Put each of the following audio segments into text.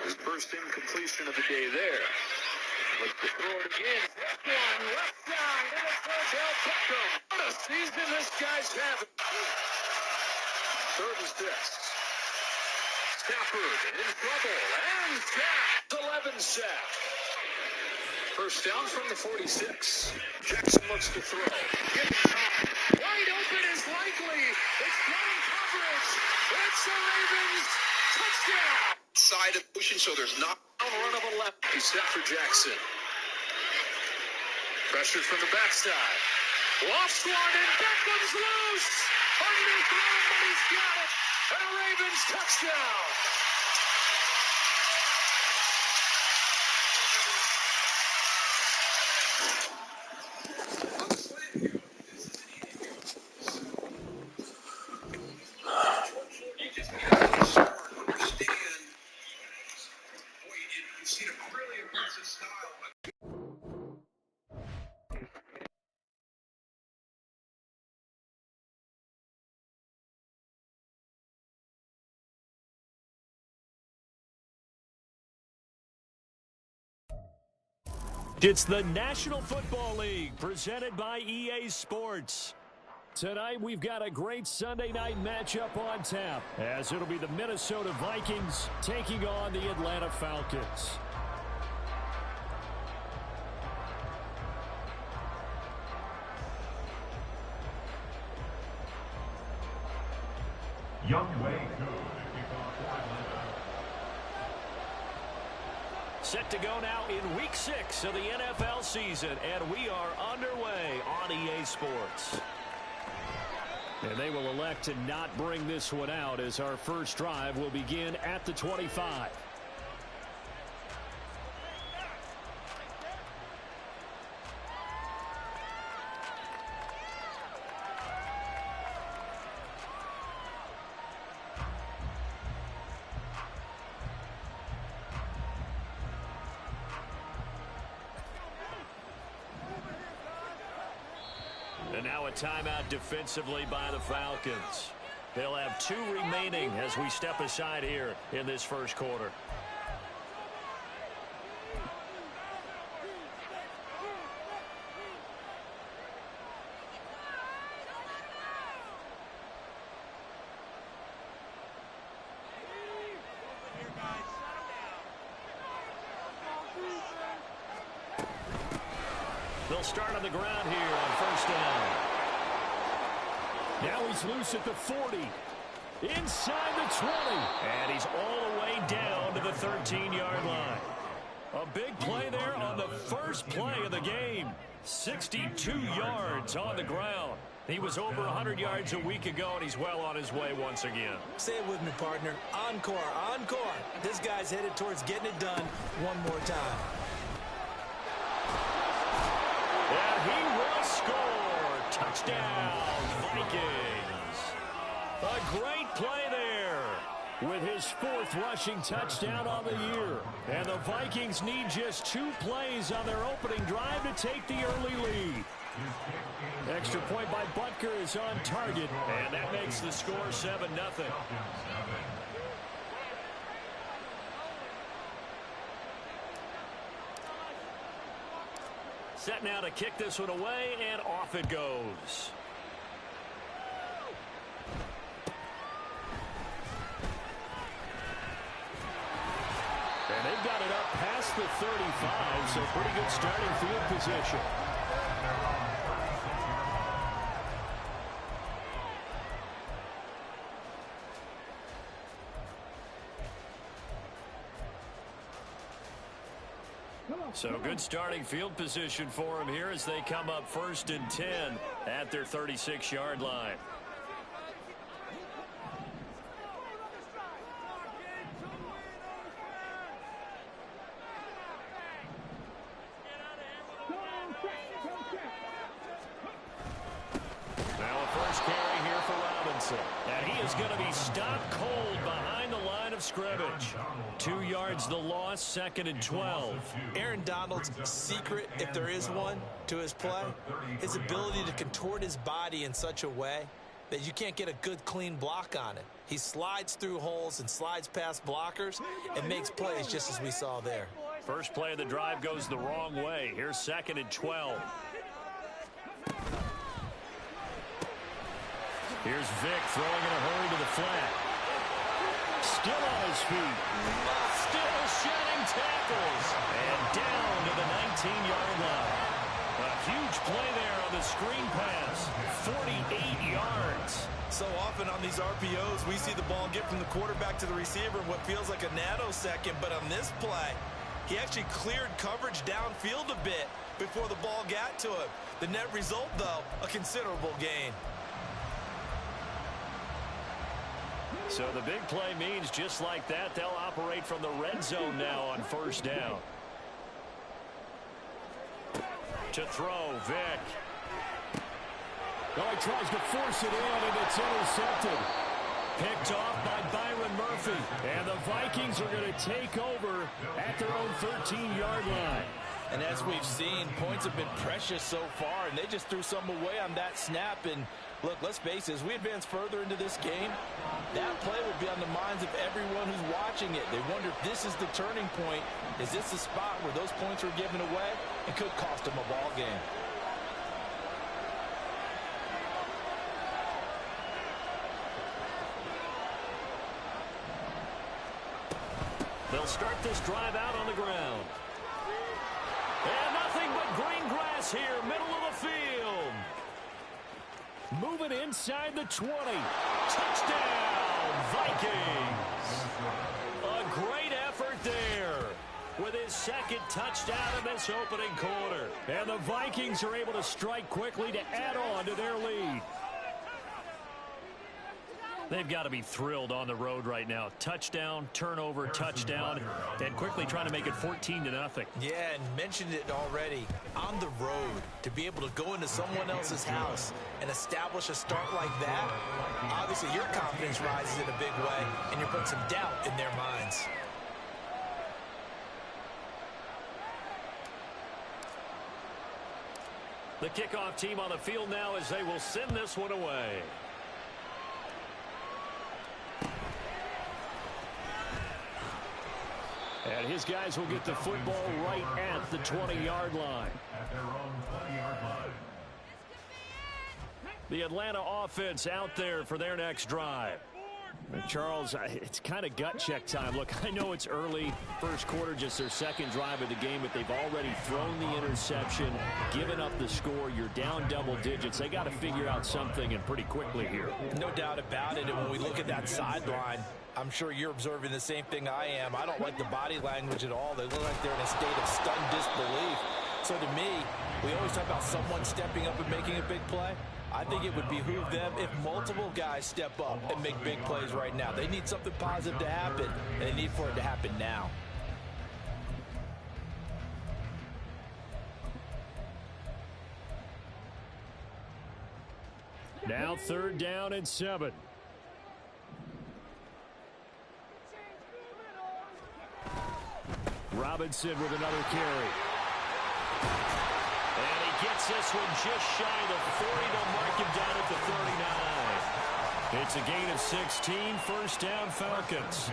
His first incompletion of the day there. Let's throw it again. This one, left side, and it's for Del Beckham. What a season this guy's having. 3rd and 6. Stafford in trouble, and sacked. 11 sack. First down from the 46. Jackson looks to throw. Given time. Wide open is likely. It's running coverage. It's the Ravens. Touchdown. Side of motion, so there's not a run of a left. He's set for Jackson. Pressure from the backside. Lost one, and Beckham's loose. Underthrown, but he's got it. And a Ravens touchdown. It's the National Football League presented by EA Sports. Tonight we've got a great Sunday night matchup on tap, as it'll be the Minnesota Vikings taking on the Atlanta Falcons. Set to go now in Week 6 of the NFL season, and we are underway on EA Sports. And they will elect to not bring this one out, as our first drive will begin at the 25. And now a timeout defensively by the Falcons. They'll have 2 remaining as we step aside here in this first quarter. They'll start on the ground here on first down. Now he's loose at the 40. Inside the 20. And he's all the way down to the 13-yard line. A big play there on the first play of the game. 62 yards on the ground. He was over 100 yards a week ago, and he's well on his way once again. Say it with me, partner. Encore, encore. This guy's headed towards getting it done one more time. And he will score. Touchdown, Vikings. A great play there with his 4th rushing touchdown on the year. And the Vikings need just 2 plays on their opening drive to take the early lead. Extra point by Butker is on target, and that makes the score 7-0. Set now to kick this one away, and off it goes. And they've got it up past the 35, so pretty good starting field position. So good starting field position for him here as they come up 1st and 10 at their 36-yard line. Now a first carry here for Robinson. And he is going to be stopped cold behind the line of scrimmage. 2 yards the loss, 2nd and 12. Aaron Donald's secret, if there is one, to his play, his ability to contort his body in such a way that you can't get a good, clean block on it. He slides through holes and slides past blockers and makes plays just as we saw there. First play of the drive goes the wrong way. Here's 2nd and 12. Here's Vick throwing in a hurry to the flat. Still on his feet. Still shedding tackles. And down to the 19-yard line. A huge play there on the screen pass. 48 yards. So often on these RPOs, we see the ball get from the quarterback to the receiver in what feels like a nanosecond. But on this play, he actually cleared coverage downfield a bit before the ball got to him. The net result, though, a considerable gain. So the big play means just like that, they'll operate from the red zone now on 1st down. To throw, Vick. Oh, he tries to force it in, and it's intercepted. Picked off by Byron Murphy. And the Vikings are going to take over at their own 13-yard line. And as we've seen, points have been precious so far, and they just threw some away on that snap. And look, let's face it, as we advance further into this game, that play will be on the minds of everyone who's watching it. They wonder if this is the turning point. Is this the spot where those points were given away? It could cost them a ball game. They'll start this drive out on the ground. And nothing but green grass here, middle of the field. Moving inside the 20. Touchdown, Vikings. A great effort there with his 2nd touchdown in this opening quarter. And the Vikings are able to strike quickly to add on to their lead. They've got to be thrilled on the road right now. Touchdown, turnover, touchdown, and quickly trying to make it 14-0. Yeah, and mentioned it already. On the road, to be able to go into someone else's house and establish a start like that, obviously your confidence rises in a big way, and you're putting some doubt in their minds. The kickoff team on the field now as they will send this one away. And his guys will get the football right at the 20-yard line. At their own 20-yard line. The Atlanta offense out there for their next drive. And Charles, it's kind of gut check time. Look, I know it's early, first quarter, just their 2nd drive of the game, but they've already thrown the interception, given up the score. You're down double digits. They got to figure out something, and pretty quickly here. No doubt about it. And when we look at that sideline, I'm sure you're observing the same thing I am. I don't like the body language at all. They look like they're in a state of stunned disbelief. So to me, we always talk about someone stepping up and making a big play. I think it would behoove them if multiple guys step up and make big plays right now. They need something positive to happen, and they need for it to happen now. Now 3rd down and 7. Robinson with another carry. And he gets this one just shy of the 40. They'll mark him down at the 39. It's a gain of 16. 1st down, Falcons.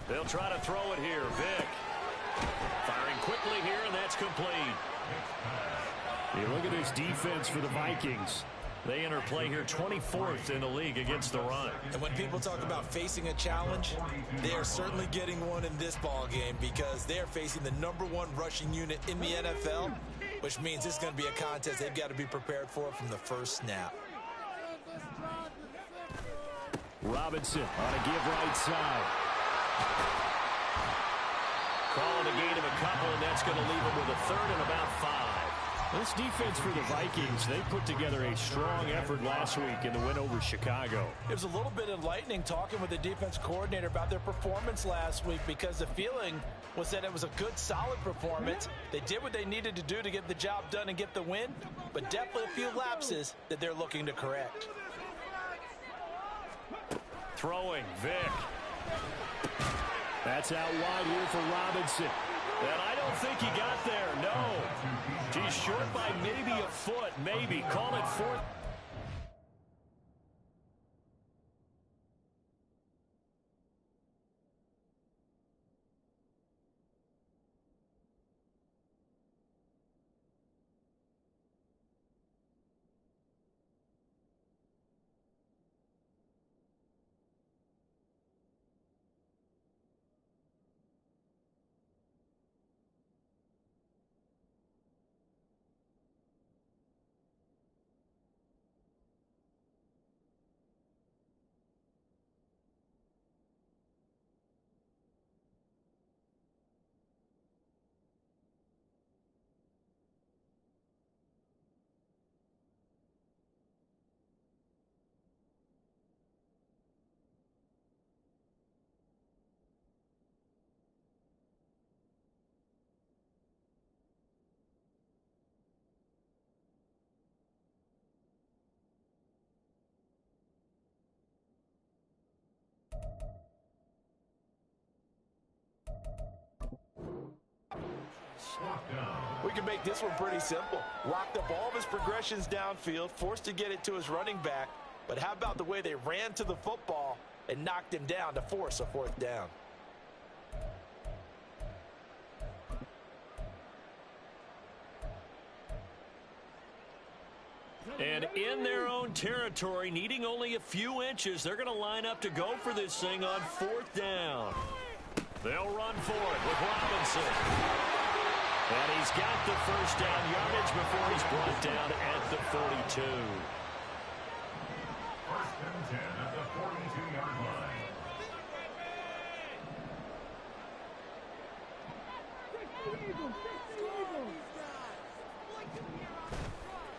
They'll try to throw it here. Vick firing quickly here, and that's complete. You look at this defense for the Vikings. They enter play here 24th in the league against the run. And when people talk about facing a challenge, they are certainly getting one in this ball game because they are facing the #1 rushing unit in the NFL, which means it's going to be a contest they've got to be prepared for from the first snap. Robinson on a give right side. Calling a gain of a couple, and that's going to leave him with a 3rd and about 5. This defense for the Vikings, they put together a strong effort last week in the win over Chicago. It was a little bit enlightening talking with the defense coordinator about their performance last week, because the feeling was that it was a good, solid performance. They did what they needed to do to get the job done and get the win, but definitely a few lapses that they're looking to correct. Throwing, Vic. That's out wide here for Robinson. And I don't think he got there, no. He's short by maybe a foot, maybe. Call it fourth. We can make this one pretty simple. Locked up all of his progressions downfield, forced to get it to his running back. But how about the way they ran to the football and knocked him down to force a fourth down? And in their own territory, needing only a few inches, they're going to line up to go for this thing on fourth down. They'll run for it with Robinson. And he's got the first down yardage before he's brought down at the 42. First and 10 at the 42-yard line.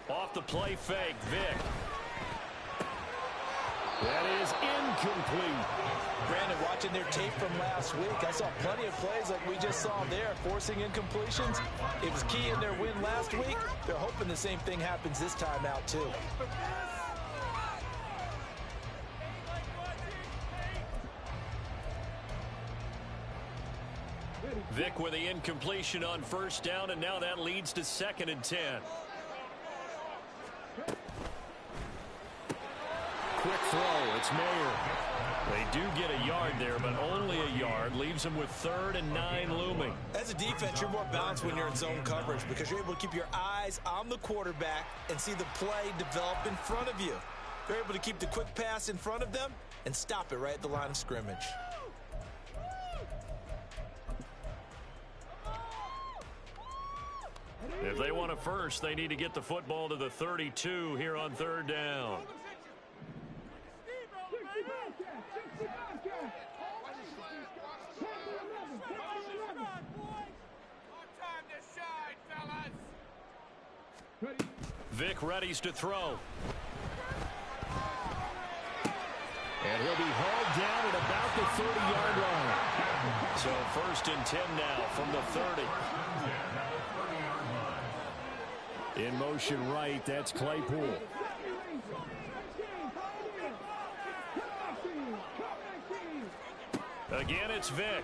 Off the play fake, Vic. That is incomplete. Brandon, watching their tape from last week, I saw plenty of plays like we just saw there, forcing incompletions. It was key in their win last week. They're hoping the same thing happens this time out, too. Vic with the incompletion on first down, and now that leads to 2nd and 10. Quick throw, it's Mayer. They do get a yard there, but only a yard. Leaves them with 3rd and 9 looming. As a defense, you're more balanced when you're in zone coverage because you're able to keep your eyes on the quarterback and see the play develop in front of you. They're able to keep the quick pass in front of them and stop it right at the line of scrimmage. If they want a first, they need to get the football to the 32 here on 3rd down. Vic readies to throw. And he'll be hauled down at about the 30-yard line. So 1st and 10 now from the 30. In motion right, that's Claypool. Again, it's Vic.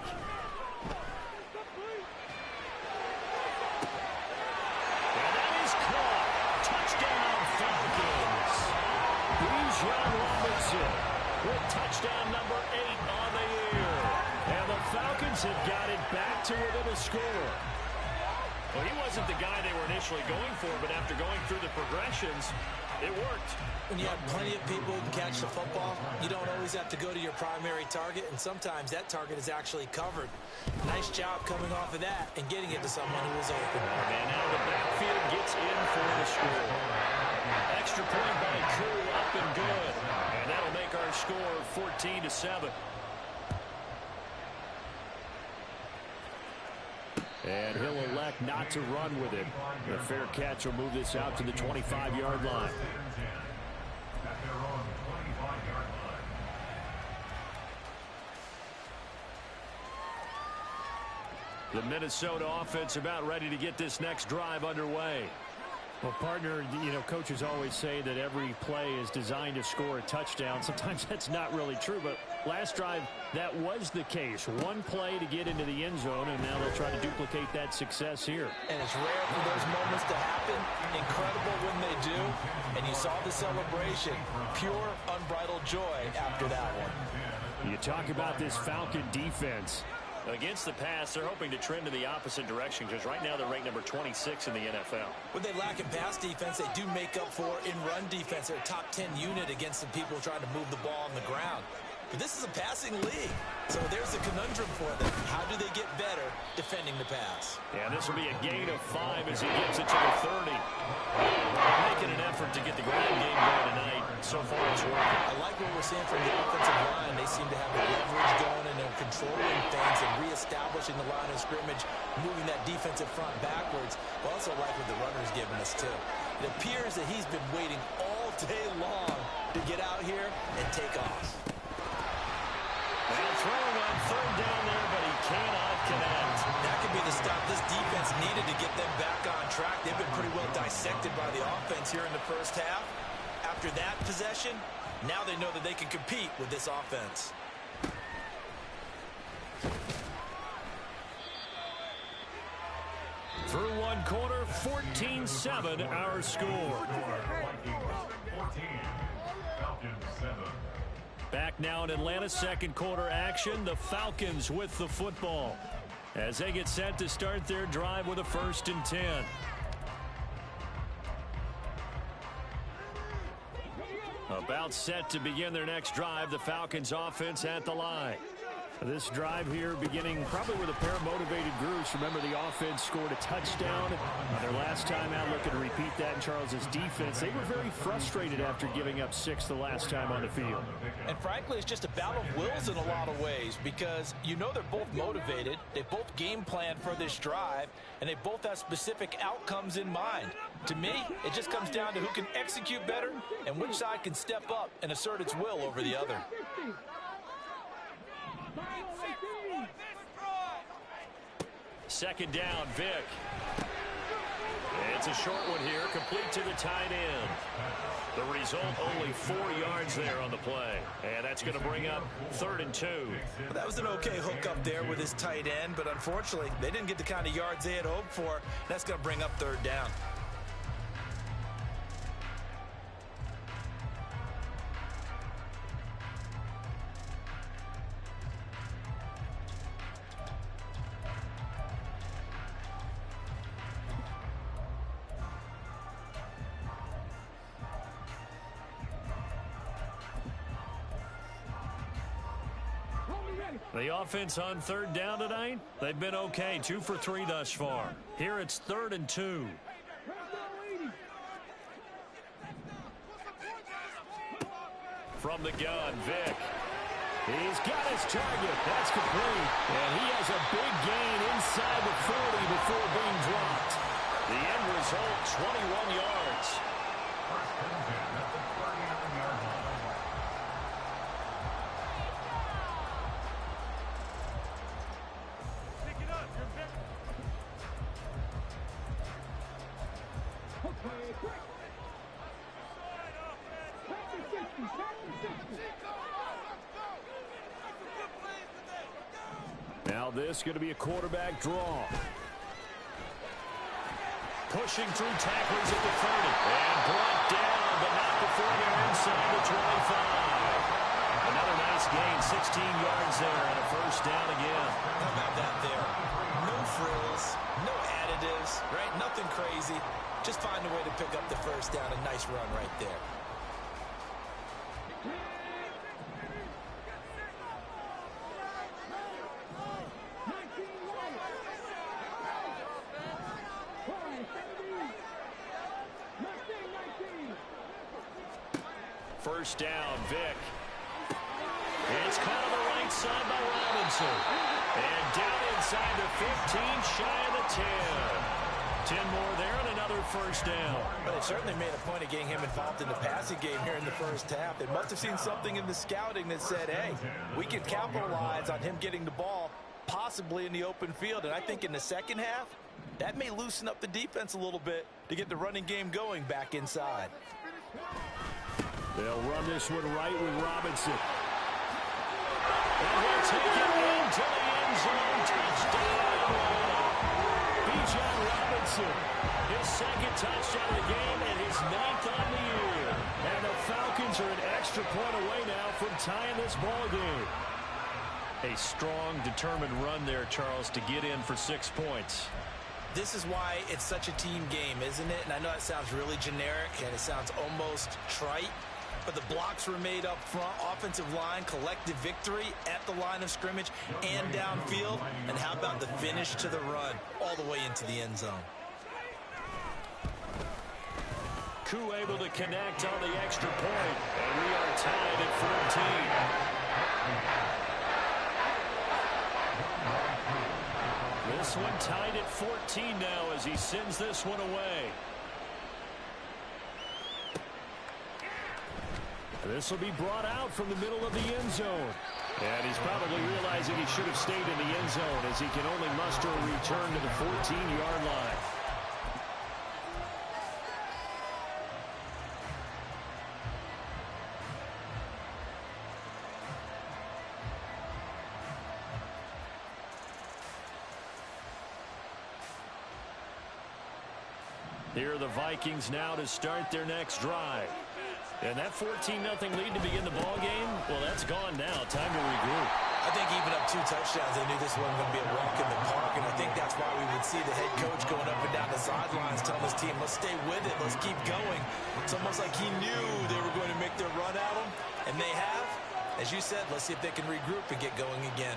Touchdown, Falcons. Bijan Robinson with touchdown number 8 on the year. And the Falcons have got it back to within a score. Well, he wasn't the guy they were initially going for, but after going through the progressions, it worked. When you have plenty of people who can catch the football, you don't always have to go to your primary target, and sometimes that target is actually covered. Nice job coming off of that and getting it to someone who was open. And now the backfield gets in for the score. Extra point by Koo, up and good. And that'll make our score 14-7. And he'll elect not to run with it. A fair catch will move this out to the 25-yard line. The Minnesota offense about ready to get this next drive underway. Well, partner, coaches always say that every play is designed to score a touchdown. Sometimes that's not really true, but last drive, that was the case. One play to get into the end zone, and now they'll try to duplicate that success here. And it's rare for those moments to happen. Incredible when they do. And you saw the celebration. Pure, unbridled joy after that one. You talk about this Falcon defense. Against the pass, they're hoping to trend in the opposite direction because right now they're ranked number 26 in the NFL. What they lack in pass defense, they do make up for in run defense. They're a top 10 unit against the people trying to move the ball on the ground. But this is a passing league, so there's a conundrum for them. How do they get better defending the pass? Yeah, this will be a gain of 5 as he gets it to the 30. Making an effort to get the ground game going tonight. So far, it's working. I like what we're seeing from the offensive line. They seem to have the leverage going, and they're controlling things and reestablishing the line of scrimmage, moving that defensive front backwards. I also like what the runner's giving us, too. It appears that he's been waiting all day long to get out here and take off. Well, throwing on third down there, but he cannot connect. That could be the stop this defense needed to get them back on track. They've been pretty well dissected by the offense here in the first half. After that possession, now they know that they can compete with this offense. Through one quarter, 14-7 our score. Back now in Atlanta, second quarter action. The Falcons with the football as they get set to start their drive with a 1st and 10. About set to begin their next drive. The Falcons offense at the line. This drive here beginning probably with a pair of motivated groups. Remember, the offense scored a touchdown their last time out, looking to repeat that in Charles's defense. They were very frustrated after giving up 6 the last time on the field. And frankly, it's just a battle of wills in a lot of ways because they're both motivated. They both game plan for this drive, and they both have specific outcomes in mind. To me, it just comes down to who can execute better and which side can step up and assert its will over the other. Second down, Vick. It's a short one here, complete to the tight end. The result, only 4 yards there on the play. And that's going to bring up 3rd and 2. Well, that was an okay hook up there with his tight end, but unfortunately, they didn't get the kind of yards they had hoped for. That's going to bring up 3rd down. The offense on 3rd down tonight, they've been okay. 2 for 3 thus far. Here it's 3rd and 2. From the gun, Vick. He's got his target. That's complete. And he has a big gain inside the 40 before being dropped. The end result, 21 yards. Now this is going to be a quarterback draw. Pushing through tacklers at the 30. And brought down, but not before they're inside the 25. Another nice gain, 16 yards there, and a 1st down again. How about that there? No frills, no additives, right? Nothing crazy. Just find a way to pick up the 1st down. A nice run right there. First down, Vick. It's caught on the right side by Robinson. And down inside the 15, shy of the 10. 10 more there and another first down. But they certainly made a point of getting him involved in the passing game here in the first half. They must have seen something in the scouting that said, hey, we can capitalize on him getting the ball possibly in the open field. And I think in the second half, that may loosen up the defense a little bit to get the running game going back inside. They'll run this one right with Robinson. And he'll take it into the end zone. Touchdown. Bijan Robinson, his second touchdown of the game and his 9th on the year. And the Falcons are an extra point away now from tying this ball game. A strong, determined run there, Charles, to get in for 6 points. This is why it's such a team game, isn't it? And I know that sounds really generic and it sounds almost trite, but the blocks were made up front, offensive line, collective victory at the line of scrimmage and downfield. And how about the finish to the run all the way into the end zone? Koo able to connect on the extra point, and we are tied at 14. This one tied at 14 now as he sends this one away. This will be brought out from the middle of the end zone. And he's probably realizing he should have stayed in the end zone as he can only muster a return to the 14-yard line. Here are the Vikings now to start their next drive. And that 14-0 lead to begin the ball game, well, that's gone now. Time to regroup. I think even up 2 touchdowns, they knew this wasn't going to be a walk in the park, and I think that's why we would see the head coach going up and down the sidelines telling his team, let's stay with it, let's keep going. It's almost like he knew they were going to make their run at him, and they have. As you said, let's see if they can regroup and get going again.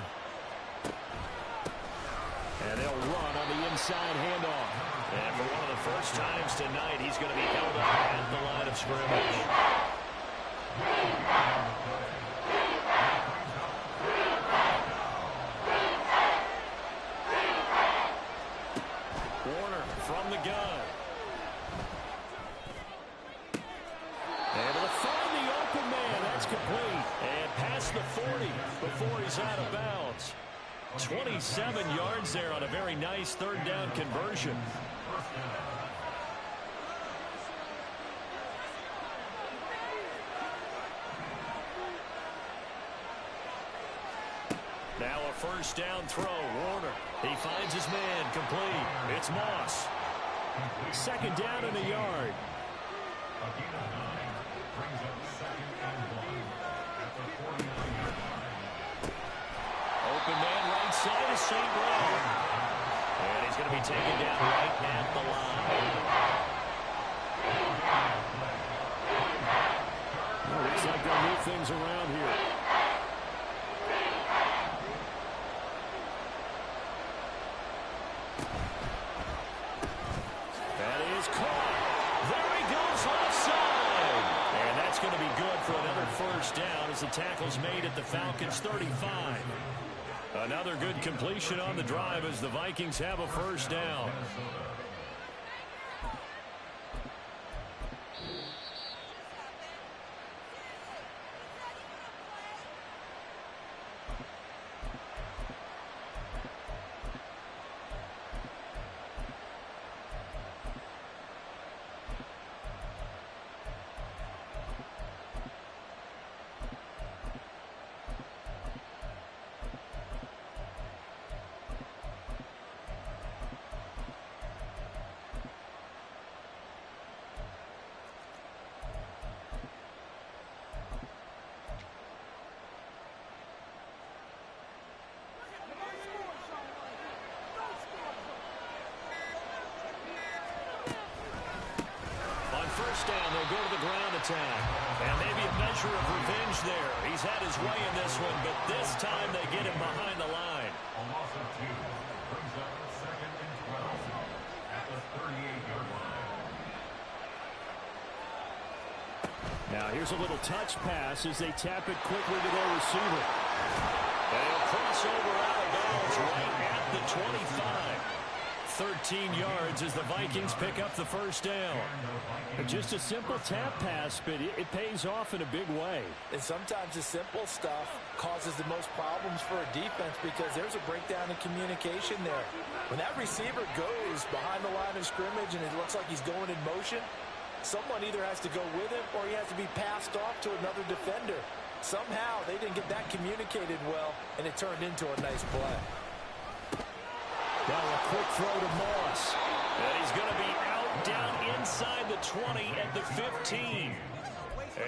And they'll run on the inside handoff. And for one of the first times tonight, he's going to be held up at the line of scrimmage. Warner from the gun. Able to find the open man. That's complete. And past the 40 before he's out of bounds. 27 yards there on a very nice third down conversion. Now a first down throw. Warner. He finds his man. Complete. It's Moss. Second down in a yard. Open man right side is St. Brown. And he's going to be taken down right at the line. Well, looks like they'll move things around here. That is caught. There he goes offside. And that's going to be good for another first down as the tackle's made at the Falcons' 35. Another good completion on the drive as the Vikings have a first down. First down, they'll go to the ground attack. And maybe a measure of revenge there. He's had his way in this one, but this time they get him behind the line. A loss of 2 brings up 2nd and 12 at the 38-yard line. Now here's a little touch pass as they tap it quickly to their receiver. They'll cross over out of bounds 13 yards as the Vikings pick up the first down. Just a simple tap pass, but it pays off in a big way. And sometimes the simple stuff causes the most problems for a defense because there's a breakdown in communication there. When that receiver goes behind the line of scrimmage and it looks like he's going in motion, someone either has to go with him or he has to be passed off to another defender. Somehow they didn't get that communicated well, and it turned into a nice play. Now a quick throw to Moss. And he's going to be out down inside the 20 at the 15.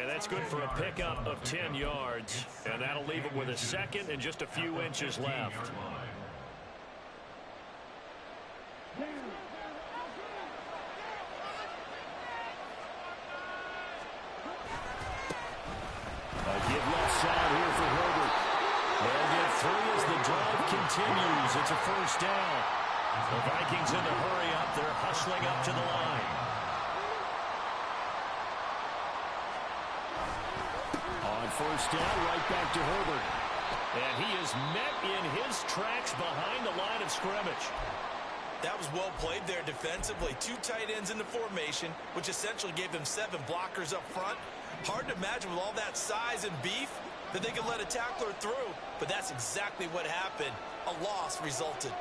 And that's good for a pickup of 10 yards. And that'll leave him with a second and just a few inches left. A give left side here for Herbert. They'll get 3 as the drive continues. It's a first down. The Vikings in a hurry up. They're hustling up to the line. On first down, right back to Herbert. And he is met in his tracks behind the line of scrimmage. That was well played there defensively. 2 tight ends in the formation, which essentially gave them 7 blockers up front. Hard to imagine with all that size and beef that they could let a tackler through, but that's exactly what happened. A loss resulted.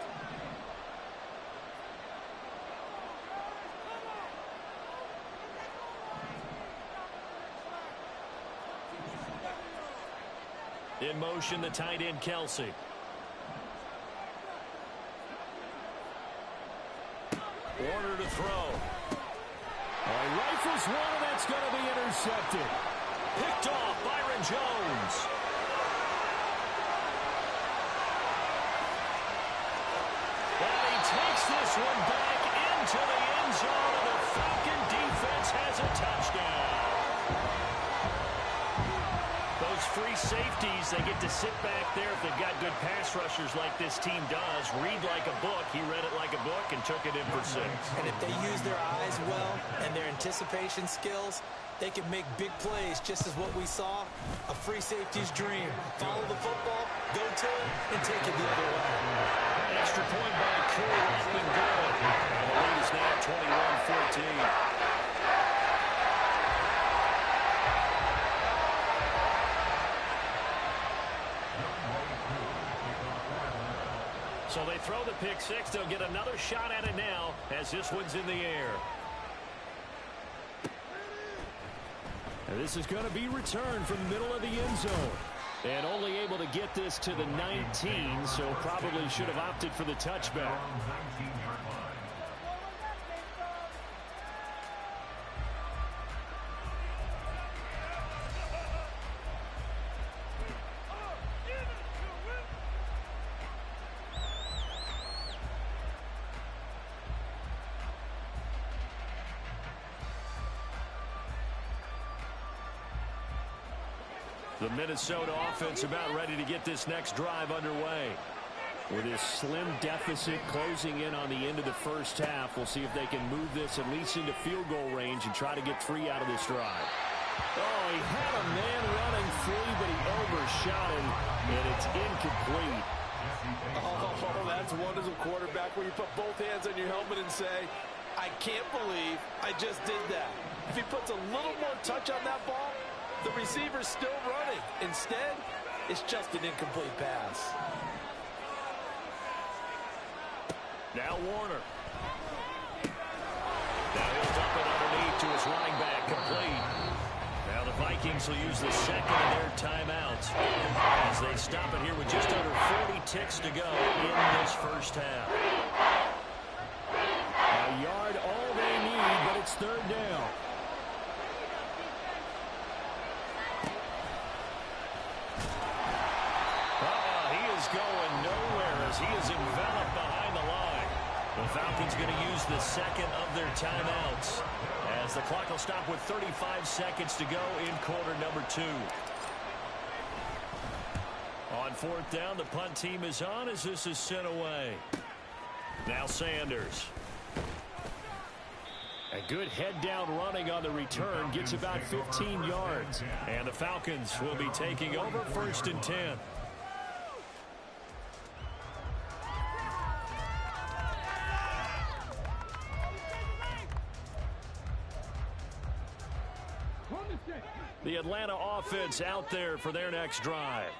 In motion, the tight end, Kelsey. Warner to throw. Rifles one, and that's going to be intercepted. Picked off, Byron Jones. And he takes this one back into the end zone, and the Falcon defense has a touchdown. Those free safeties, they get to sit back there if they've got good pass rushers like this team does. Read like a book. He read it like a book and took it in for 6. And if they use their eyes well and their anticipation skills, they can make big plays, just as what we saw, a free safety's dream. Follow the football, go to it, and take it the other way. Extra point by Cool, up and good. And the lead is now 21-14. So they throw the pick 6. They'll get another shot at it now as this one's in the air. And this is going to be returned from the middle of the end zone. And only able to get this to the 19, so probably should have opted for the touchback. The Minnesota offense about ready to get this next drive underway. With this slim deficit closing in on the end of the first half, we'll see if they can move this at least into field goal range and try to get 3 out of this drive. Oh, he had a man running free, but he overshot him, and it's incomplete. Oh, that's one as a quarterback where you put both hands on your helmet and say, I can't believe I just did that. If he puts a little more touch on that ball, the receiver's still running. Instead, it's just an incomplete pass. Now Warner. Now he'll dump it underneath to his running back, complete. Now the Vikings will use the second of their timeouts as they stop it here with just under 40 ticks to go in this first half. A yard all they need, but it's 3rd down. Going nowhere as he is enveloped behind the line. The Falcons going to use the second of their timeouts as the clock will stop with 35 seconds to go in quarter number 2. On 4th down, the punt team is on as this is sent away. Now Sanders. A good head-down running on the return gets about 15 yards. And the Falcons will be taking over 1st and 10. The Atlanta offense out there for their next drive.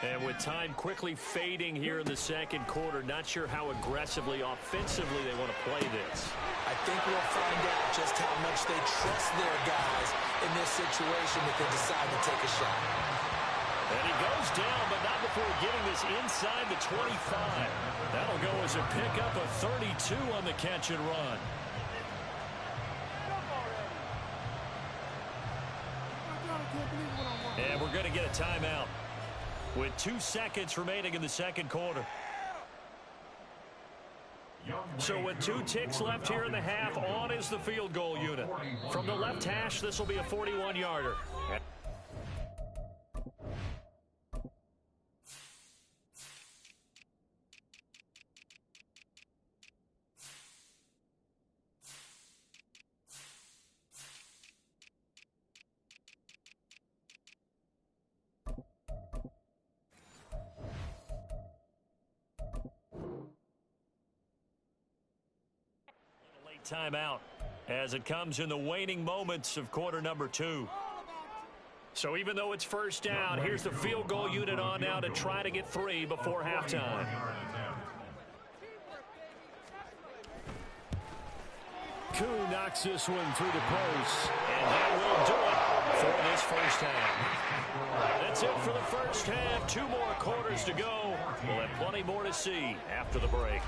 And with time quickly fading here in the second quarter, not sure how aggressively, offensively they want to play this. I think we'll find out just how much they trust their guys in this situation if they decide to take a shot. And he goes down, but not before getting this inside the 25. That'll go as a pickup of 32 on the catch and run. And we're going to get a timeout with 2 seconds remaining in the second quarter. So with 2 ticks left here in the half, on is the field goal unit. From the left hash, this will be a 41-yarder. Timeout as it comes in the waning moments of quarter number 2. So even though it's first down, here's the field goal unit on now to try to get 3 before halftime. Koo knocks this one through the post, and that will do it for this first half. That's it for the first half. 2 more quarters to go. We'll have plenty more to see after the break.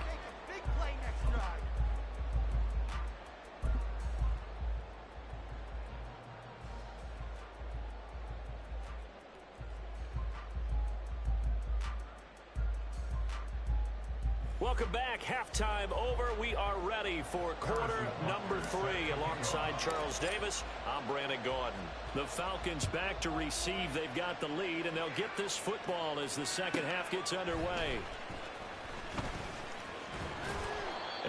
Welcome back. Halftime over. We are ready for quarter number 3. Alongside Charles Davis, I'm Brandon Gordon. The Falcons back to receive. They've got the lead, and they'll get this football as the second half gets underway.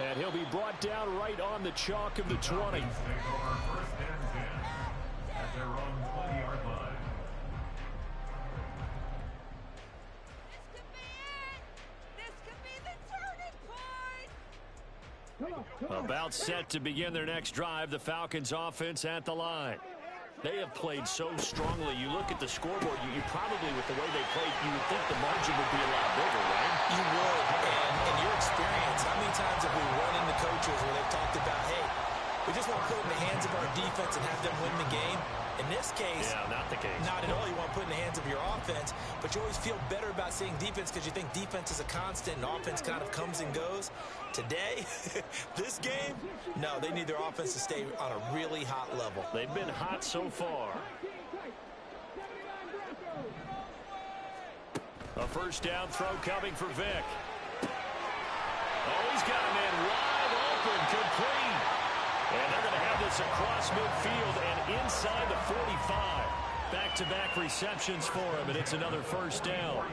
And he'll be brought down right on the chalk of the 20. About set to begin their next drive, the Falcons offense at the line. They have played so strongly. You look at the scoreboard, you probably, with the way they played, you would think the margin would be a lot bigger, right? You would. And in your experience, how many times have we run into coaches where they've talked about, hey, we just want to put it in the hands of our defense and have them win the game? In this case, yeah, not the case. Not at all. You want to put it in the hands of your offense, but you always feel better about seeing defense because you think defense is a constant and offense kind of comes and goes. Today, this game, no, they need their offense to stay on a really hot level. They've been hot so far. A first down throw coming for Vic. Oh, he's got a man wide open, complete. And they're going to have this across midfield and inside the 45. Back-to-back receptions for him, and it's another first down.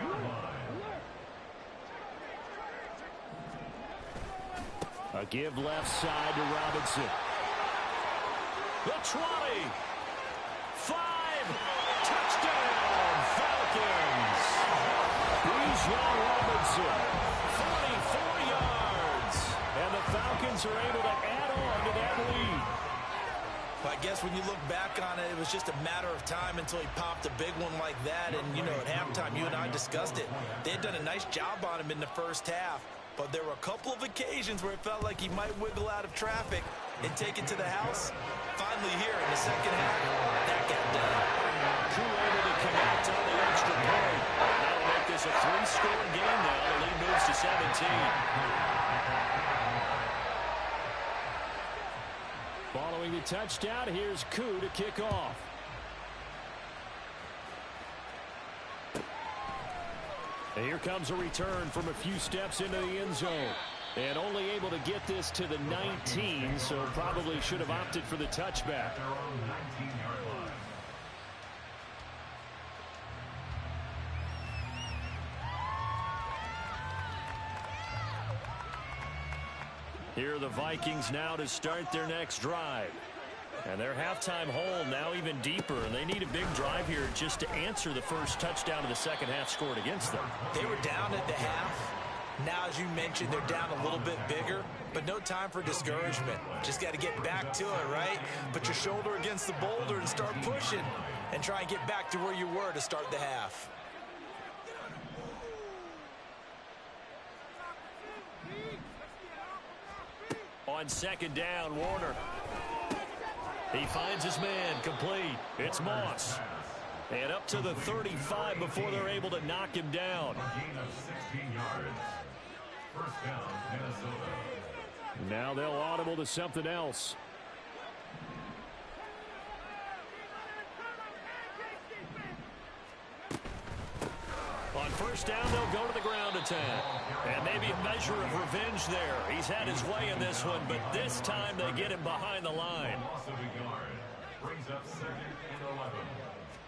A give left side to Robinson. The 20. 5. Touchdown, Falcons. Bijan Robinson, 44 yards. And the Falcons are able to add on to that lead. Well, I guess when you look back on it, it was just a matter of time until he popped a big one like that. And, you know, at halftime, you and I discussed it. They had done a nice job on him in the first half. But there were a couple of occasions where it felt like he might wiggle out of traffic and take it to the house. Finally here in the second half, that got done. Koo able to connect on the extra point. That'll make this a 3-score game now. The lead moves to 17. Following the touchdown, here's Koo to kick off. And here comes a return from a few steps into the end zone. And only able to get this to the 19, so probably should have opted for the touchback. Here are the Vikings now to start their next drive. And their halftime hole now even deeper, and they need a big drive here just to answer the first touchdown of the second half scored against them. They were down at the half, Now, as you mentioned, they're down a little bit bigger, but no time for discouragement. Just got to get back to it, right? Put your shoulder against the boulder and start pushing and try and get back to where you were to start the half. On second down, Warner. He finds his man, complete. It's Moss. And up to the 35 before they're able to knock him down. Gain of 16 yards. First down, Minnesota. Now they'll audible to something else. On first down, they'll go to the ground attack. And maybe a measure of revenge there. He's had his way in this one, but this time they get him behind the line. Brings up 2nd and 11.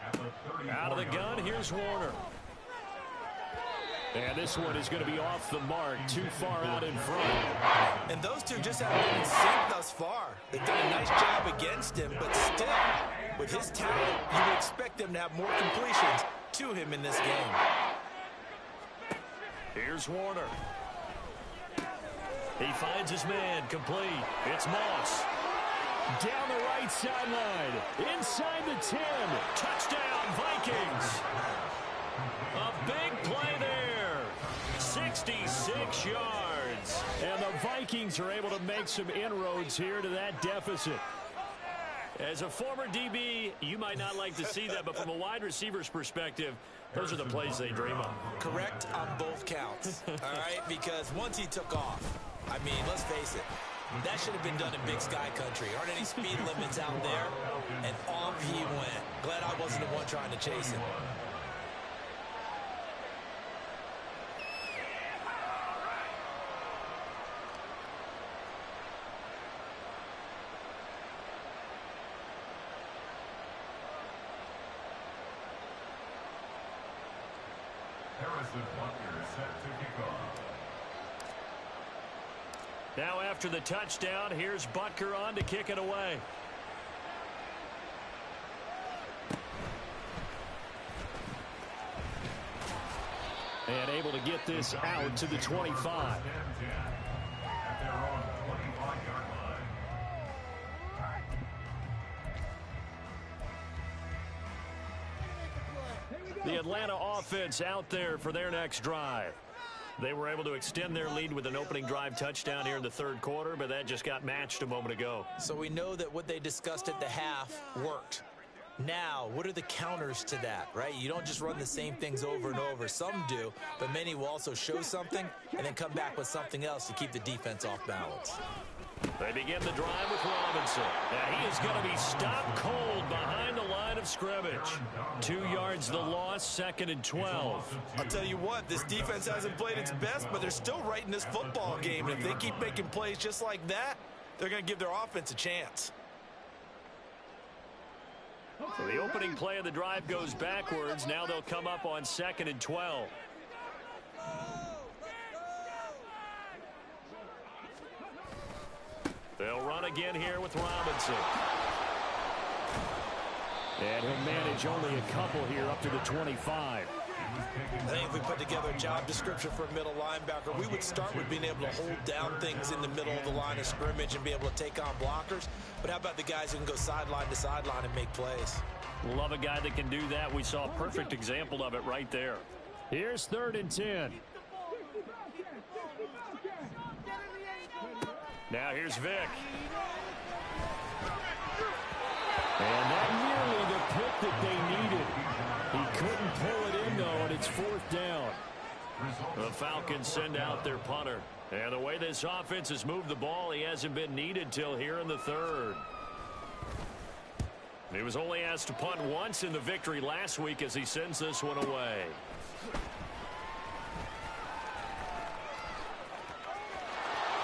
At the 34 Out of the gun, here's Warner. And this one is going to be off the mark, too far out in front. And those two just haven't been in sync thus far. They've done a nice job against him, but still, with his talent, you would expect them to have more completions to him in this game. Here's Warner. He finds his man, complete. It's Moss. Down the right sideline, inside the 10. Touchdown, Vikings. A big play there. 66 yards. And the Vikings are able to make some inroads here to that deficit. As a former DB, you might not like to see that, but from a wide receiver's perspective, those are the plays they dream of. Correct on both counts, all right? Because once he took off, I mean, let's face it, that should have been done in Big Sky Country. Aren't any speed limits out there? And off he went. Glad I wasn't the one trying to chase him. Now after the touchdown, here's Butker on to kick it away. And able to get this out to the 25. The Atlanta offense out there for their next drive. They were able to extend their lead with an opening drive touchdown here in the third quarter, but that just got matched a moment ago. So we know that what they discussed at the half worked. Now, what are the counters to that, right? You don't just run the same things over and over. Some do, but many will also show something and then come back with something else to keep the defense off balance. They begin the drive with Robinson. Now he is going to be stopped cold behind the line of scrimmage. 2 yards the loss, 2nd and 12. I'll tell you what, this defense hasn't played its best, but they're still right in this football game. And if they keep making plays just like that, they're going to give their offense a chance. So the opening play of the drive goes backwards. Now they'll come up on 2nd and 12. They'll run again here with Robinson. And he'll manage only a couple here up to the 25. I think if we put together a job description for a middle linebacker, we would start with being able to hold down things in the middle of the line of scrimmage and be able to take on blockers. But how about the guys who can go sideline to sideline and make plays? Love a guy that can do that. We saw a perfect example of it right there. Here's 3rd and 10. Now here's Vick. And that nearly the pick that they needed. He couldn't pull it in, though, and it's 4th down. The Falcons send out their punter. And the way this offense has moved the ball, he hasn't been needed till here in the 3rd. He was only asked to punt once in the victory last week as he sends this one away.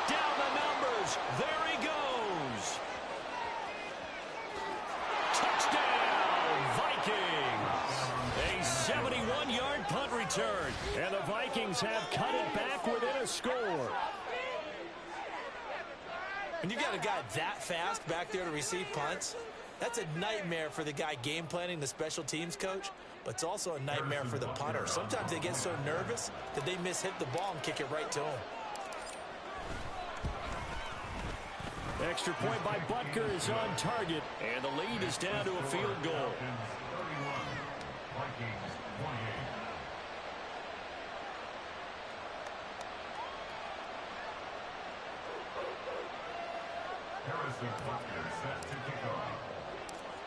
Down the numbers. There he goes. Touchdown, Vikings. A 71-yard punt return. And the Vikings have cut it back within a score. When you got a guy that fast back there to receive punts, That's a nightmare for the guy game planning, the special teams coach, but it's also a nightmare for the punter. Sometimes they get so nervous that they hit the ball and kick it right to him. Extra point by Butker is on target, and the lead is down to a field goal.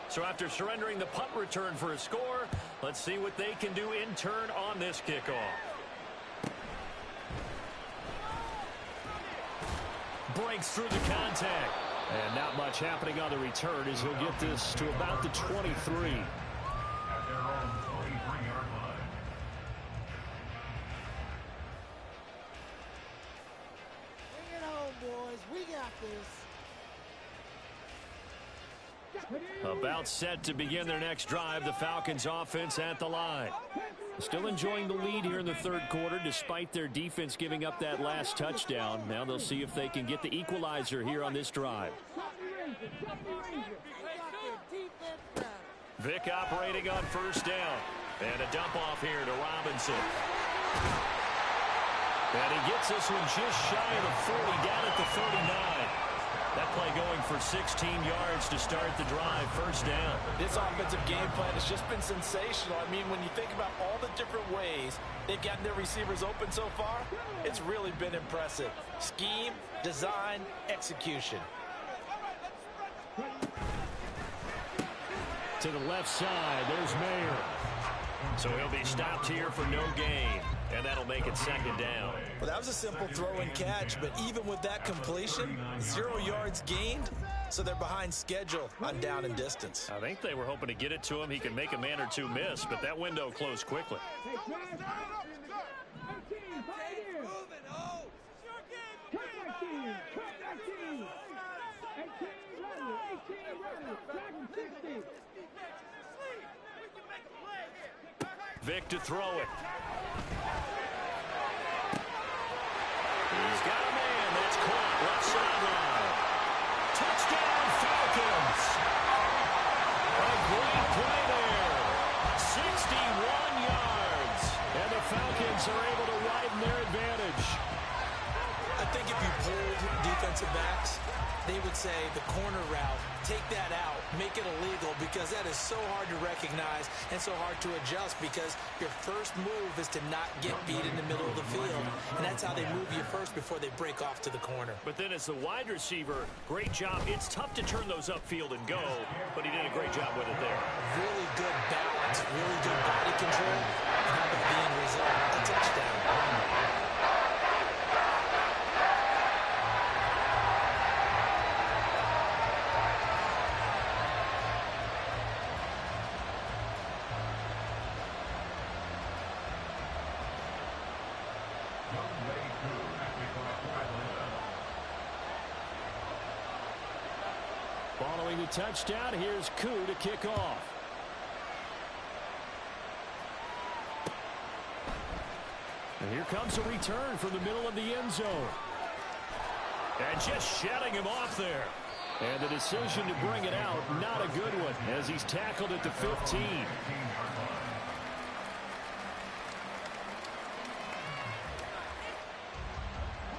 So after surrendering the punt return for a score, let's see what they can do in turn on this kickoff. Breaks through the contact. And not much happening on the return as he'll get this to about the 23. At their own 23-yard line. Bring it home, boys. We got this. About set to begin their next drive, the Falcons offense at the line. Still enjoying the lead here in the third quarter despite their defense giving up that last touchdown. Now they'll see if they can get the equalizer here on this drive. Vick operating on first down. And a dump off here to Robinson. And he gets this one just shy of the 40, down at the 39. That play going for 16 yards to start the drive, first down. This offensive game plan has just been sensational. I mean, when you think about all the different ways they've gotten their receivers open so far, it's really been impressive. Scheme, design, execution. To the left side, there's Mayer. So he'll be stopped here for no gain. And that'll make it second down. Well, that was a simple throw and catch, but even with that completion, 0 yards gained, so they're behind schedule on down and distance. I think they were hoping to get it to him. He could make a man or two miss, but that window closed quickly. Vick to throw it. He's got a man. That's caught. Left sideline. Touchdown, Falcons. A great play there. 61 yards. And the Falcons are able to widen their advantage. I think if you pulled defensive backs, they would say the corner route, take that out, make it illegal, because that is so hard to recognize and so hard to adjust, because your first move is to not get beat in the middle of the field, and that's how they move you first before they break off to the corner. But then as the wide receiver, great job. It's tough to turn those upfield and go, but he did a great job with it there. Really good balance, really good body control, and how the end result, a touchdown. Following the touchdown, here's Koo to kick off. And here comes a return from the middle of the end zone. And just shutting him off there. And the decision to bring it out, not a good one, as he's tackled at the 15.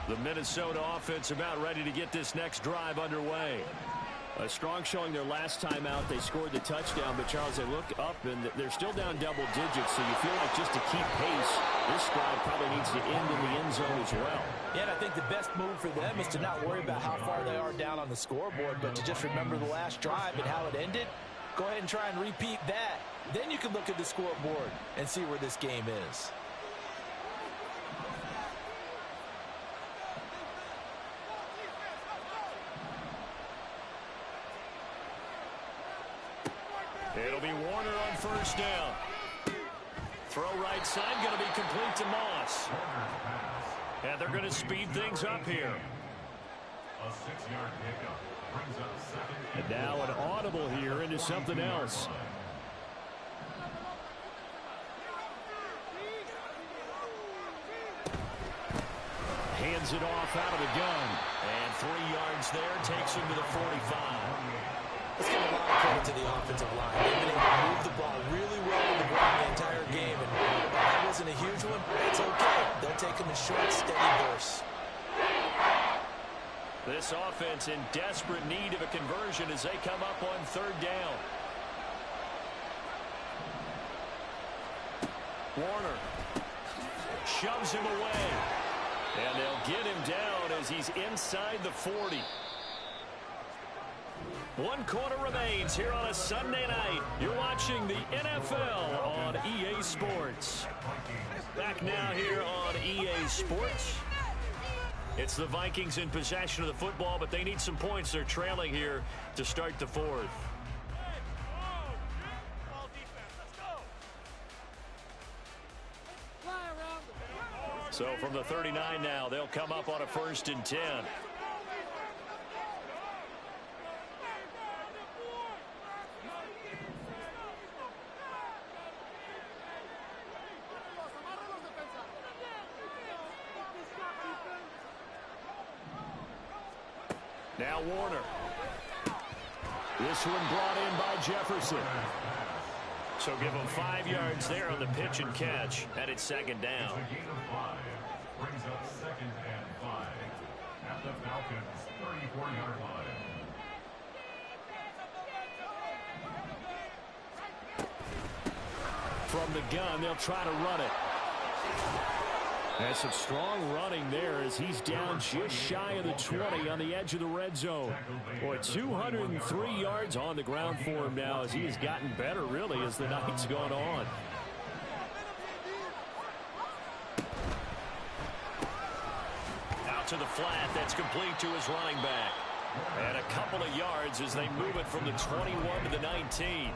The Minnesota offense about ready to get this next drive underway. A strong showing their last time out. They scored the touchdown, but Charles, they look up and they're still down double digits, so you feel like just to keep pace, this drive probably needs to end in the end zone as well. Yeah, and I think the best move for them is to not worry about how far they are down on the scoreboard, but to just remember the last drive and how it ended. Go ahead and try and repeat that. Then you can look at the scoreboard and see where this game is. It'll be Warner on first down. Throw right side, going to be complete to Moss. And they're going to speed things up here. A 6-yard pickup brings up second. And now an audible here into something else. Hands it off out of the gun. And 3 yards there, takes him to the 45. Let's give a lot of credit to the offensive line. They've been able to move the ball really well on the ground the entire game. And while that wasn't a huge one, it's okay. They'll take them in short, steady bursts. This offense in desperate need of a conversion as they come up on third down. Warner shoves him away. And they'll get him down as he's inside the 40. 1 quarter remains here on a Sunday night. You're watching the NFL on EA Sports. Back now here on EA Sports. It's the Vikings in possession of the football, but they need some points. They're trailing here to start the fourth. So from the 39 now, they'll come up on a 1st and 10. Now Warner. This one brought in by Jefferson. So give him 5 yards there on the pitch and catch, and it's 2nd down. It's a gain of 5. Brings up 2nd and 5 at the Falcons' 34-yard line. From the gun, they'll try to run it. That's some strong running there as he's down just shy of the 20 on the edge of the red zone. Boy, 203 yards on the ground for him now as he has gotten better, really, as the night's gone on. Out to the flat. That's complete to his running back. And a couple of yards as they move it from the 21 to the 19.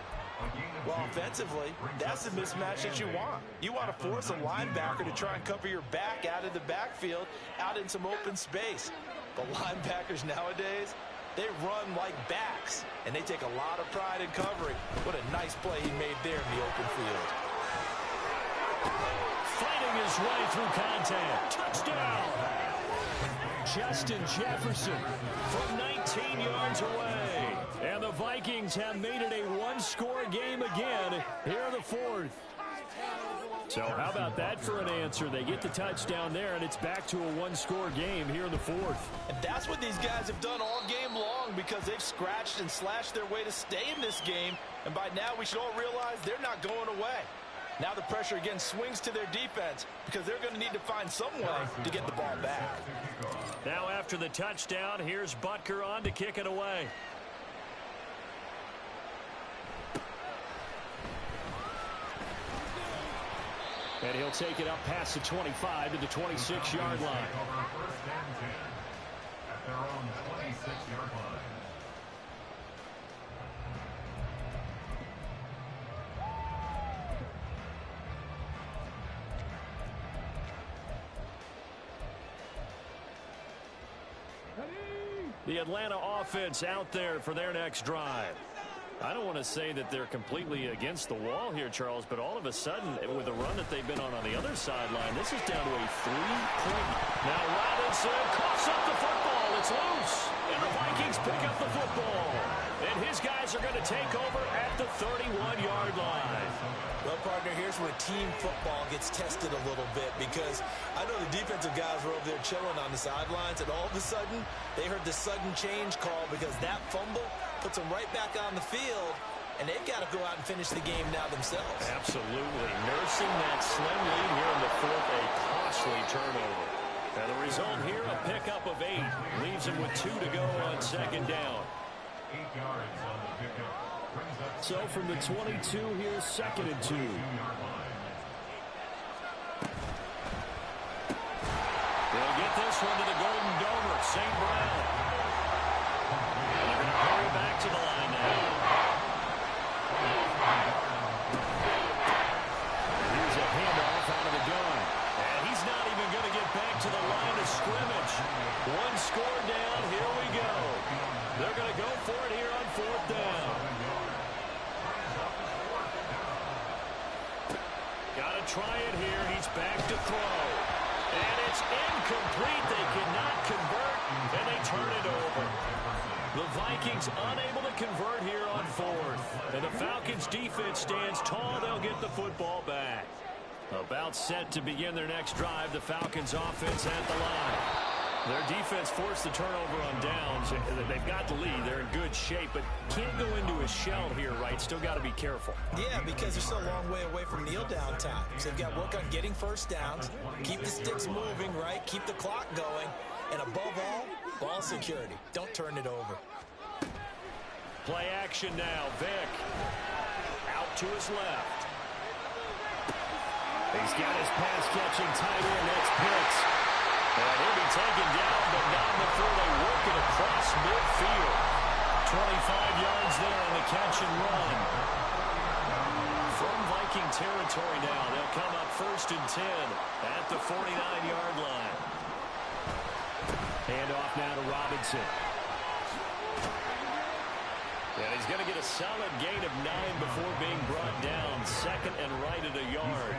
Well, offensively, that's the mismatch that you want. You want to force a linebacker to try and cover your back out of the backfield, out in some open space. But linebackers nowadays, they run like backs, and they take a lot of pride in covering. What a nice play he made there in the open field. Fighting his way through contact. Touchdown! Justin Jefferson from 19 yards away. And the Vikings have made it a one-score game again here in the fourth. So how about that for an answer? They get the touchdown there, and it's back to a one-score game here in the fourth. And that's what these guys have done all game long, because they've scratched and slashed their way to stay in this game. And by now we should all realize they're not going away. Now the pressure again swings to their defense, because they're going to need to find some way to get the ball back. Now after the touchdown, here's Butker on to kick it away. And he'll take it up past the 25 to the 26-yard line. First and 10 at their own 26-yard line. The Atlanta offense out there for their next drive. I don't want to say that they're completely against the wall here, Charles, but all of a sudden, with the run that they've been on the other sideline, this is down to a 3-point. Now Robinson coughs up the football. It's loose. And the Vikings pick up the football. And his guys are going to take over at the 31-yard line. Well, partner, here's where team football gets tested a little bit, because I know the defensive guys were over there chilling on the sidelines, and all of a sudden, they heard the sudden change call, because that fumble puts them right back on the field, and they've got to go out and finish the game now themselves. Absolutely. Nursing that slim lead here in the fourth, a costly turnover. And the result here, a pickup of 8. Leaves them with 2 to go on 2nd down. 8 yards on the pickup. So from the 22, here's 2nd and 2. They'll get this one to the Golden Domer, St. Brown. And they're going to hurry back to the line now. Here's a handoff out of the gun. And he's not even going to get back to the line of scrimmage. One score down, here we go. They're going to go for it here on 4th down. Got to try it here. He's back to throw. And it's incomplete. They cannot convert, and they turn it over. The Vikings unable to convert here on fourth. And the Falcons defense stands tall. They'll get the football back. About set to begin their next drive. The Falcons offense at the line. Their defense forced the turnover on downs. They've got the lead. They're in good shape, but can't go into a shell here, right? Still got to be careful. Yeah, because they're still a long way away from kneel down time. So they've got to work on getting first downs, keep the sticks moving, right? Keep the clock going. And above all, ball security. Don't turn it over. Play action now. Vick out to his left. He's got his pass-catching tight end. That's Pitts. And he'll be taken down, but not before they work it across midfield. 25 yards there on the catch and run. From Viking territory now, they'll come up 1st and 10 at the 49-yard line. Hand off now to Robinson. And he's going to get a solid gain of 9 before being brought down. 2nd and right at a yard.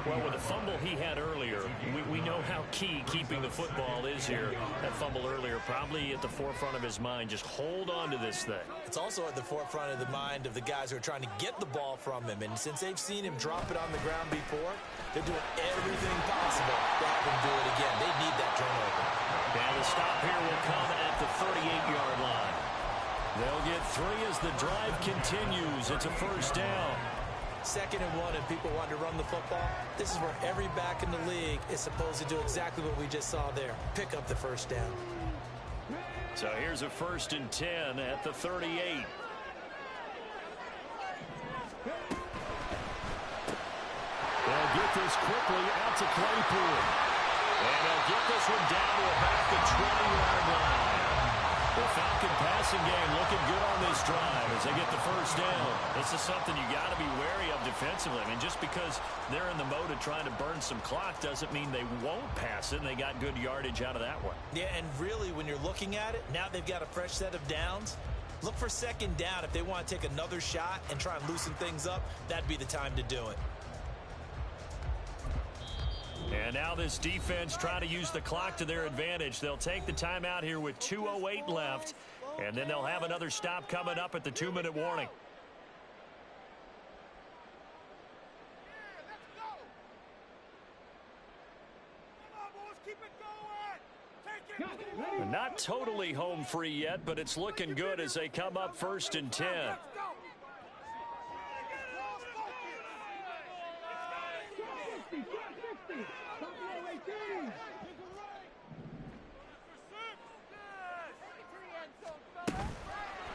Well, with the fumble he had earlier, we know how key keeping the football is here. That fumble earlier probably at the forefront of his mind. Just hold on to this thing. It's also at the forefront of the mind of the guys who are trying to get the ball from him. And since they've seen him drop it on the ground before, they're doing everything possible to have him do it again. They need that turnover. And the stop here will come at the 38-yard line. They'll get 3 as the drive continues. It's a first down. 2nd and 1, and people want to run the football. This is where every back in the league is supposed to do exactly what we just saw there. Pick up the first down. So here's a 1st and 10 at the 38. They'll get this quickly out to Claypool. And they'll get this one down to about the 20-yard line. The Falcon passing game looking good on this drive as they get the first down. This is something you got to be wary of defensively. I mean, just because they're in the mode of trying to burn some clock doesn't mean they won't pass it, and they got good yardage out of that one. Yeah, and really, when you're looking at it, now they've got a fresh set of downs. Look for 2nd down. If they want to take another shot and try and loosen things up, that'd be the time to do it. And now this defense trying to use the clock to their advantage. They'll take the timeout here with 2:08 left, and then they'll have another stop coming up at the 2-minute warning. Not totally home free yet, but it's looking good as they come up 1st and 10.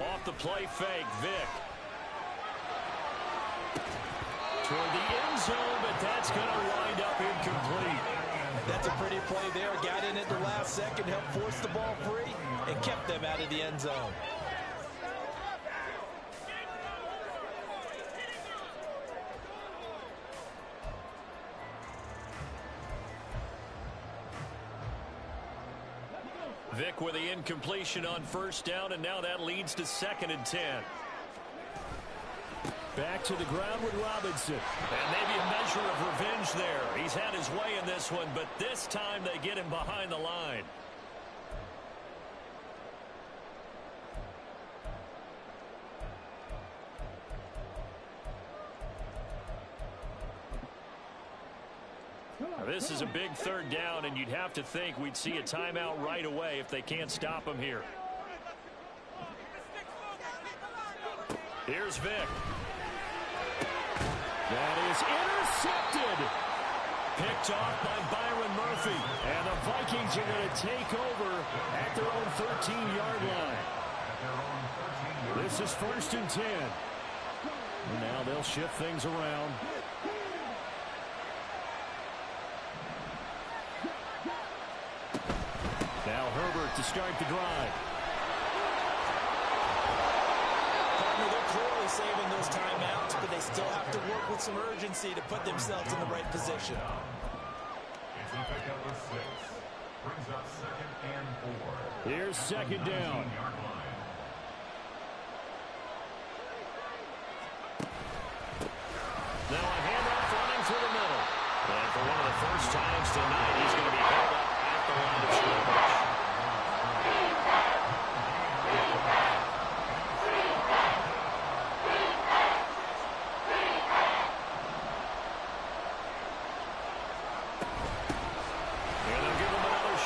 Off the play fake, Vick. Toward the end zone, but that's going to wind up incomplete. That's a pretty play there. Got in at the last second, helped force the ball free, and kept them out of the end zone. Vick with the incompletion on 1st down, and now that leads to 2nd and 10. Back to the ground with Robinson. And maybe a measure of revenge there. He's had his way in this one, but this time they get him behind the line. Now, this is a big 3rd down, and you'd have to think we'd see a timeout right away if they can't stop him here. Here's Vick. That is intercepted. Picked off by Byron Murphy. And the Vikings are going to take over at their own 13-yard line. This is 1st and 10. And now they'll shift things around. Now Herbert to start the drive. Partner, they're clearly saving those timeouts, but they still have to work with some urgency to put themselves in the right position. It's a pickup of 6. Brings up 2nd and 4. Here's 2nd down. Now a handoff running through the middle. And for one of the first times tonight, he's going to be held up at the line of scrimmage.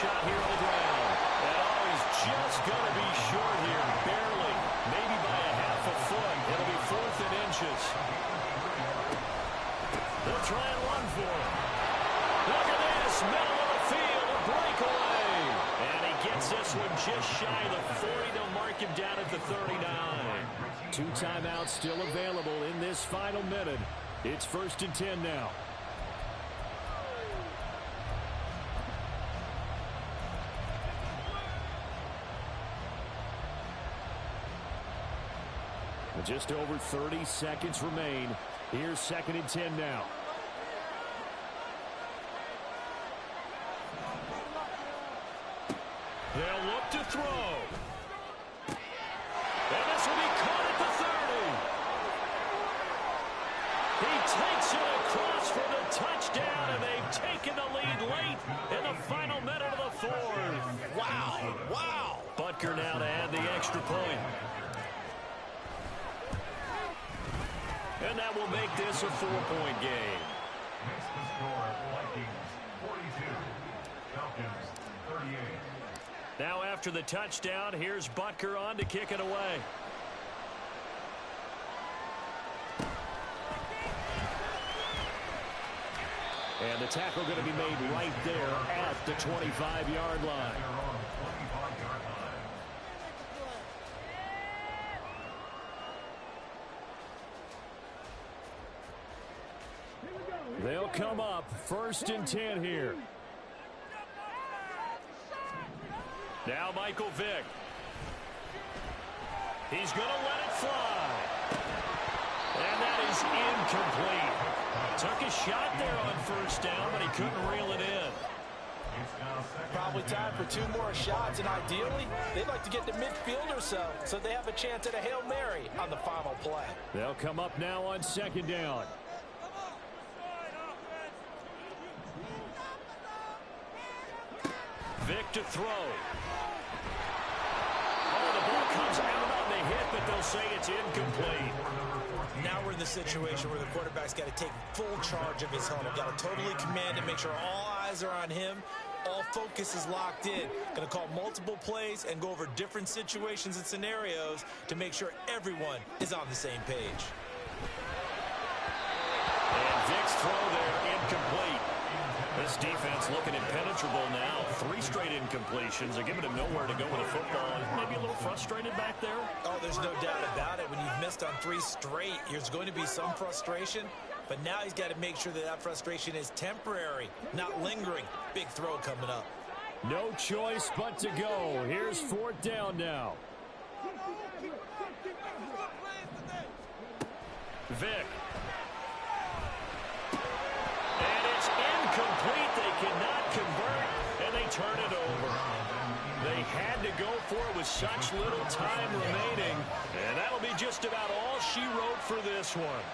shot here on the ground. And oh, he's just going to be short here, barely, maybe by a half a foot. It'll be 4th and inches. They'll try and run for it. Look at this, middle of the field, a breakaway. And he gets this one just shy of the 40. They'll mark him down at the 39. 2 timeouts still available in this final minute. It's 1st and 10 now. Just over 30 seconds remain. Here's 2nd and 10 now. They'll look to throw. And this will be caught at the 30. He takes it across for the touchdown, and they've taken the lead late in the final minute of the 4th. Wow, wow. Butker now to add the extra point. And that will make this a 4-point game. Makes the score Vikings 42, Falcons 38. Now after the touchdown, here's Butker on to kick it away. And the tackle going to be made right there at the 25-yard line. They're on the 25-yard line. They'll come up 1st and 10 here. Now Michael Vick. He's going to let it fly. And that is incomplete. Took a shot there on 1st down, but he couldn't reel it in. Probably time for 2 more shots, and ideally, they'd like to get to midfield or so they have a chance at a Hail Mary on the final play. They'll come up now on 2nd down. Vick to throw. Oh, the ball comes out on the hit, but they'll say it's incomplete. Now we're in the situation where the quarterback's got to take full charge of his helmet. Got to totally command it, make sure all eyes are on him. All focus is locked in. Going to call multiple plays and go over different situations and scenarios to make sure everyone is on the same page. And Vick's throw there, incomplete. This defense looking impenetrable now. 3 straight incompletions. They're giving him nowhere to go with the football. Maybe a little frustrated back there. Oh, there's no doubt about it. When you've missed on 3 straight, there's going to be some frustration. But now he's got to make sure that that frustration is temporary, not lingering. Big throw coming up. No choice but to go. Here's 4th down now. Vick. And it's incomplete. They cannot convert, and they turn it over. They had to go for it with such little time remaining, and that'll be just about all she wrote for this one.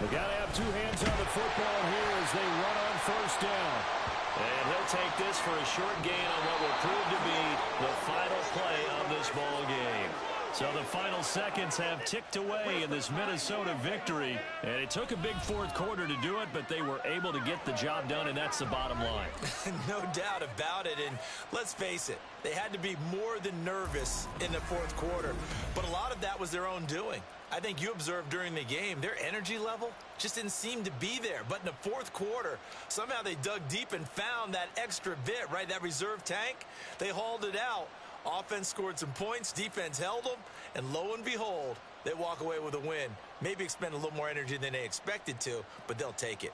They got to have 2 hands on the football here as they run on 1st down. And he'll take this for a short gain on what will prove to be the final play of this ball game. So the final seconds have ticked away in this Minnesota victory. And it took a big 4th quarter to do it, but they were able to get the job done, and that's the bottom line. No doubt about it. And let's face it, they had to be more than nervous in the 4th quarter. But a lot of that was their own doing. I think you observed during the game, their energy level just didn't seem to be there. But in the 4th quarter, somehow they dug deep and found that extra bit, right? That reserve tank. They hauled it out. Offense scored some points. Defense held them. And lo and behold, they walk away with a win. Maybe expend a little more energy than they expected to, but they'll take it.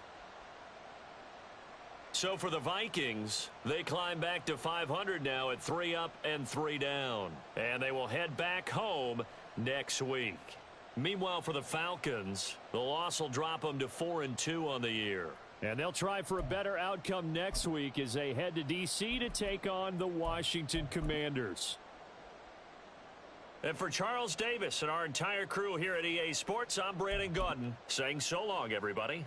So for the Vikings, they climb back to 500 now at 3 up and 3 down. And they will head back home next week. Meanwhile, for the Falcons, the loss will drop them to 4-2 on the year. And they'll try for a better outcome next week as they head to D.C. to take on the Washington Commanders. And for Charles Davis and our entire crew here at EA Sports, I'm Brandon Gaudin saying so long, everybody.